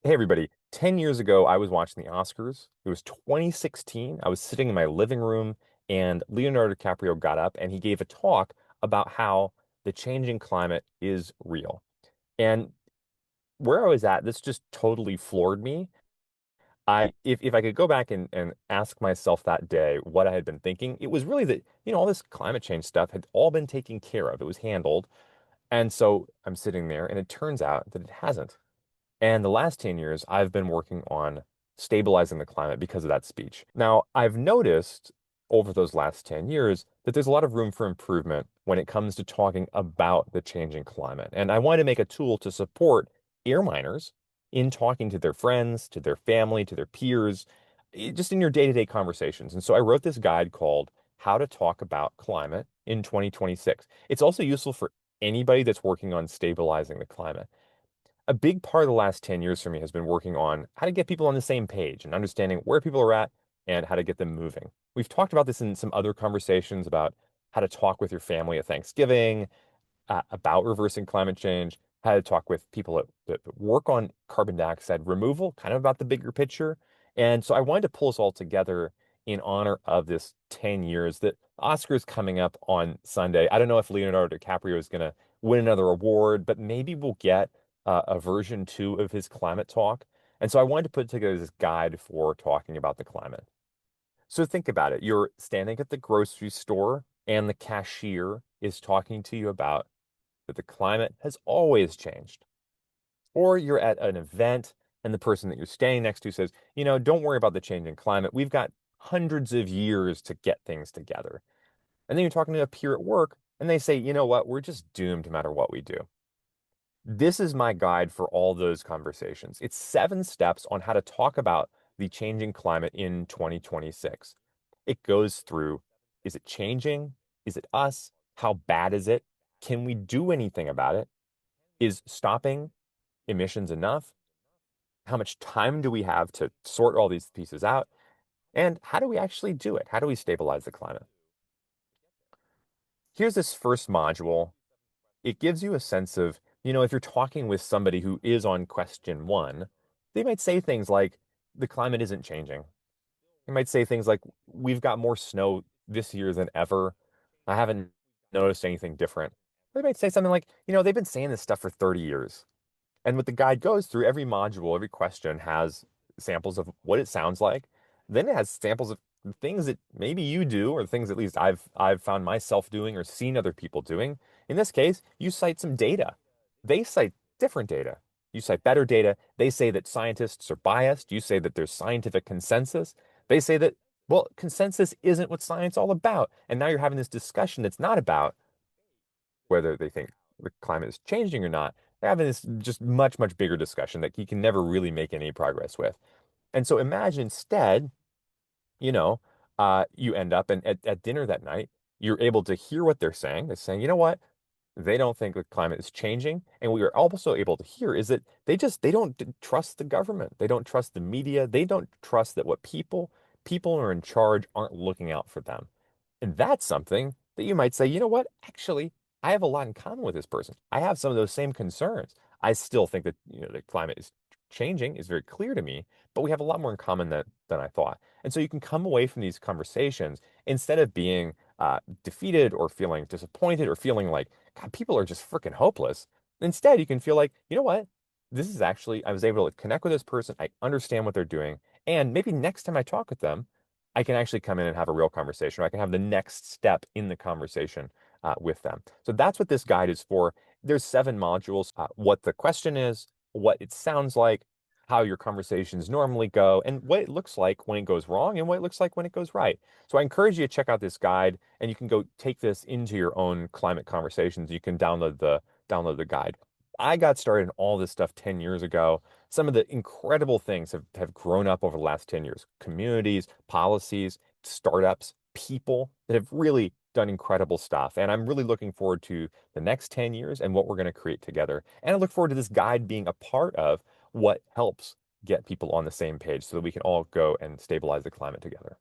Hey everybody, 10 years ago, I was watching the Oscars. It was 2016. I was sitting in my living room and Leonardo DiCaprio got up and he gave a talk about how the changing climate is real. And where I was at, this just totally floored me. If I could go back and ask myself that day what I had been thinking, it was really that, all this climate change stuff had all been taken care of. It was handled. And so I'm sitting there and it turns out that it hasn't. And the last 10 years, I've been working on stabilizing the climate because of that speech. Now, I've noticed over those last 10 years that there's a lot of room for improvement when it comes to talking about the changing climate. And I want to make a tool to support AirMiners in talking to their friends, to their family, to their peers, just in your day-to-day conversations. And so I wrote this guide called How to Talk About Climate in 2026. It's also useful for anybody that's working on stabilizing the climate. A big part of the last 10 years for me has been working on how to get people on the same page and understanding where people are at and how to get them moving. We've talked about this in some other conversations about how to talk with your family at Thanksgiving, about reversing climate change, how to talk with people that work on carbon dioxide removal, kind of about the bigger picture. And so I wanted to pull us all together in honor of this 10 years that Oscar's coming up on Sunday. I don't know if Leonardo DiCaprio is going to win another award, but maybe we'll get a version two of his climate talk. And so I wanted to put together this guide for talking about the climate. So think about it. You're standing at the grocery store and the cashier is talking to you about that the climate has always changed. Or you're at an event and the person that you're standing next to says, don't worry about the changing climate. We've got hundreds of years to get things together. And then you're talking to a peer at work and they say, you know what, we're just doomed no matter what we do. This is my guide for all those conversations. It's 7 steps on how to talk about the changing climate in 2026. It goes through, is it changing? Is it us? How bad is it? Can we do anything about it? Is stopping emissions enough? How much time do we have to sort all these pieces out? And how do we actually do it? How do we stabilize the climate? Here's this first module. It gives you a sense of, if you're talking with somebody who is on question one, they might say things like, the climate isn't changing. They might say things like, we've got more snow this year than ever. I haven't noticed anything different. They might say something like, they've been saying this stuff for 30 years. And what the guide goes through, every module, every question has samples of what it sounds like. Then it has samples of things that maybe you do, or things at least I've found myself doing or seen other people doing. In this case, you cite some data. They cite different data. You cite better data. They say that scientists are biased. You say that there's scientific consensus. They say that, well, consensus isn't what science is all about. And now you're having this discussion that's not about whether they think the climate is changing or not. They're having this just much, much bigger discussion that you can never really make any progress with. And so imagine instead, you know, you end up and at dinner that night, you're able to hear what they're saying. They're saying, you know what? They don't think the climate is changing. And what you're also able to hear is that they don't trust the government. They don't trust the media. They don't trust that what people who are in charge aren't looking out for them. And that's something that you might say, you know what? Actually, I have a lot in common with this person. I have some of those same concerns. I still think that, the climate is changing is very clear to me, but we have a lot more in common than I thought. And so you can come away from these conversations instead of being defeated or feeling disappointed or feeling like, God, people are just freaking hopeless. Instead, you can feel like, you know what? This is actually, I was able to connect with this person. I understand what they're doing. And maybe next time I talk with them, I can actually come in and have a real conversation, or I can have the next step in the conversation with them. So that's what this guide is for. There's 7 modules, what the question is, what it sounds like, how your conversations normally go, and what it looks like when it goes wrong and what it looks like when it goes right. So I encourage you to check out this guide and you can go take this into your own climate conversations. You can download the guide. I got started in all this stuff 10 years ago. Some of the incredible things have grown up over the last 10 years. Communities, policies, startups, people that have really done incredible stuff. And I'm really looking forward to the next 10 years and what we're going to create together. And I look forward to this guide being a part of what helps get people on the same page so that we can all go and stabilize the climate together.